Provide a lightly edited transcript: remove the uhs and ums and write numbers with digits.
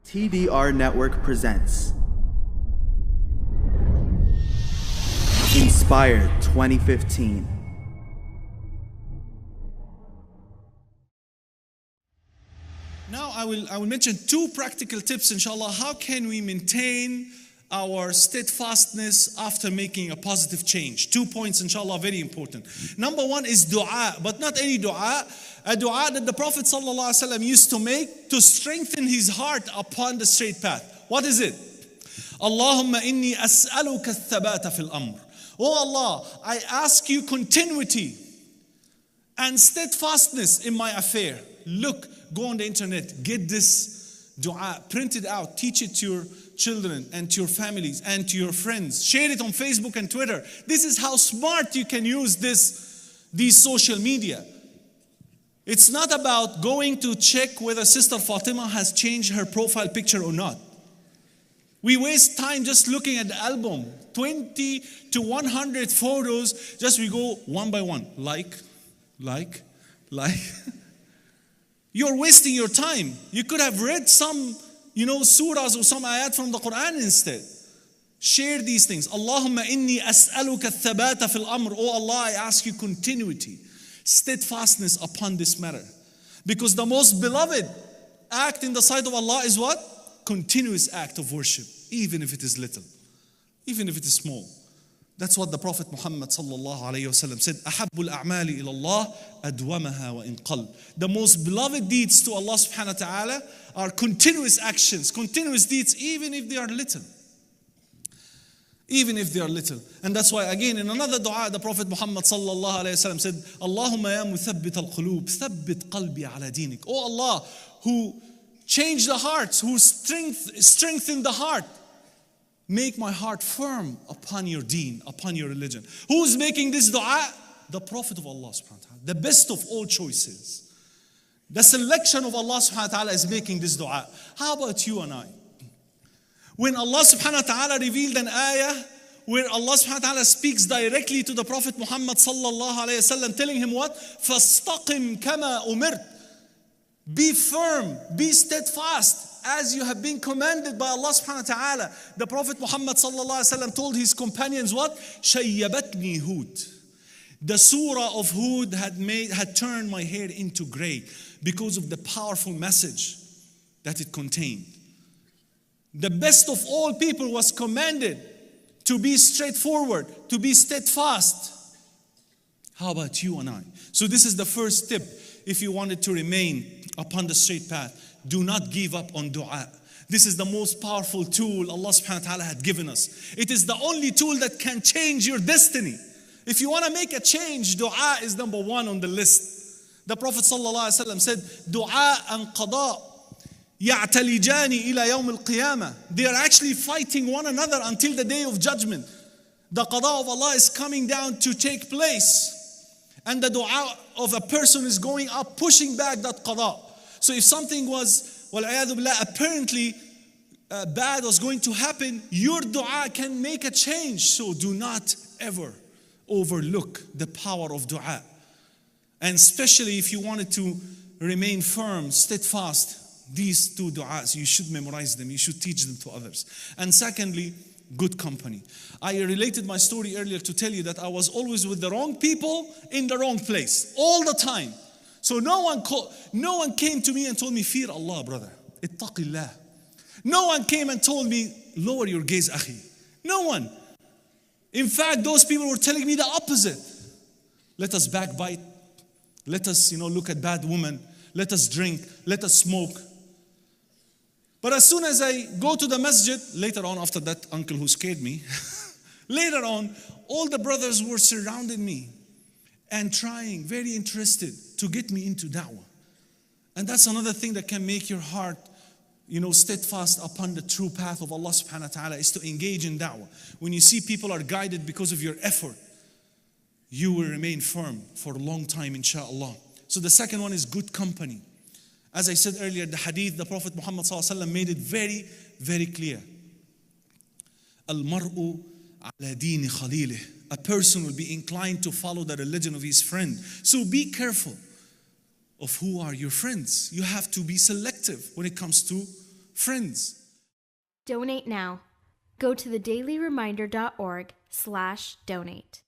TDR Network presents Inspire 2015. Now I will mention two practical tips, inshallah. How can we maintain our steadfastness after making a positive change? 2 points, inshallah, very important. Number one is dua, but not any dua. A dua that the Prophet ﷺ used to make to strengthen his heart upon the straight path. What is it? Allahumma inni as'aluka al-thabata fil amr. Oh Allah, I ask you continuity and steadfastness in my affair. Look, go on the internet, get this dua, print it out, teach it to your children and to your families and to your friends. Share it on Facebook and Twitter. This is how smart you can use these social media. It's not about going to check whether Sister Fatima has changed her profile picture or not. We waste time just looking at the album. 20 to 100 photos, just we go one by one. Like. You're wasting your time. You could have read some, surahs or some ayat from the Quran instead. Share these things. Allahumma inni as'aluka al-thabata fil amr. Oh Allah, I ask you continuity, steadfastness upon this matter. Because the most beloved act in the sight of Allah is what? Continuous act of worship, even if it is little, even if it is small. That's what the Prophet Muhammad sallallahu alayhi wasallam said. Ahabbul a'mali ila Allah adwamaha wa in qal. The most beloved deeds to Allah subhanahu wa ta'ala are continuous actions, continuous deeds, even if they are little. Even if they are little. And that's why again in another dua the Prophet Muhammad sallallahu alayhi wasallam said, Allahumma ya muthabbit al-qulub, thabbit qalbi ala dinik. Oh Allah, who change the hearts, who strengthen the heart, make my heart firm upon your deen, upon your religion. Who's making this dua? The Prophet of Allah subhanahu wa ta'ala, the best of all choices. The selection of Allah subhanahu wa ta'ala is making this dua. How about you and I? When Allah subhanahu wa ta'ala revealed an ayah where Allah subhanahu wa ta'ala speaks directly to the Prophet Muhammad sallallahu alayhi wa sallam, telling him what? فَاسْتَقِمْ كَمَا أُمِرْتَ. Be firm, be steadfast, as you have been commanded by Allah subhanahu wa ta'ala. The Prophet Muhammad sallallahu alayhi wa sallam told his companions what? شَيَّبَتْنِي Hud. The surah of Hud had turned my hair into gray because of the powerful message that it contained. The best of all people was commanded to be straightforward, to be steadfast. How about you and I? So this is the first tip. If you wanted to remain upon the straight path, do not give up on dua. This is the most powerful tool Allah subhanahu wa ta'ala had given us. It is the only tool that can change your destiny. If you want to make a change, dua is number one on the list. The Prophet sallallahu alaihi wasallam said, dua and qada ya'talijani ila yawm al-qiyamah. They are actually fighting one another until the day of judgment. The qada of Allah is coming down to take place, and the dua of a person is going up, pushing back that qada. So if something was, wal-'iyadhu billah, apparently bad was going to happen, your dua can make a change. So do not ever overlook the power of dua. And especially if you wanted to remain firm, steadfast, these two du'as, you should memorize them, you should teach them to others. And secondly, good company. I related my story earlier to tell you that I was always with the wrong people in the wrong place, all the time. So no one came to me and told me, fear Allah, brother, ittaqillah. No one came and told me, lower your gaze, akhi. No one. In fact, those people were telling me the opposite. Let us backbite. Let us, look at bad women. Let us drink. Let us smoke. But as soon as I go to the masjid, later on after that uncle who scared me, later on, all the brothers were surrounding me and trying, very interested, to get me into da'wah. And that's another thing that can make your heart, steadfast upon the true path of Allah subhanahu wa ta'ala, is to engage in da'wah. When you see people are guided because of your effort, you will remain firm for a long time, inshallah. So the second one is good company. As I said earlier, the hadith, the Prophet Muhammad ﷺ made it very, very clear. Al-mar'u ala dini khalilih. A person will be inclined to follow the religion of his friend. So be careful of who are your friends. You have to be selective when it comes to friends. Donate now. Go to thedailyreminder.org/donate.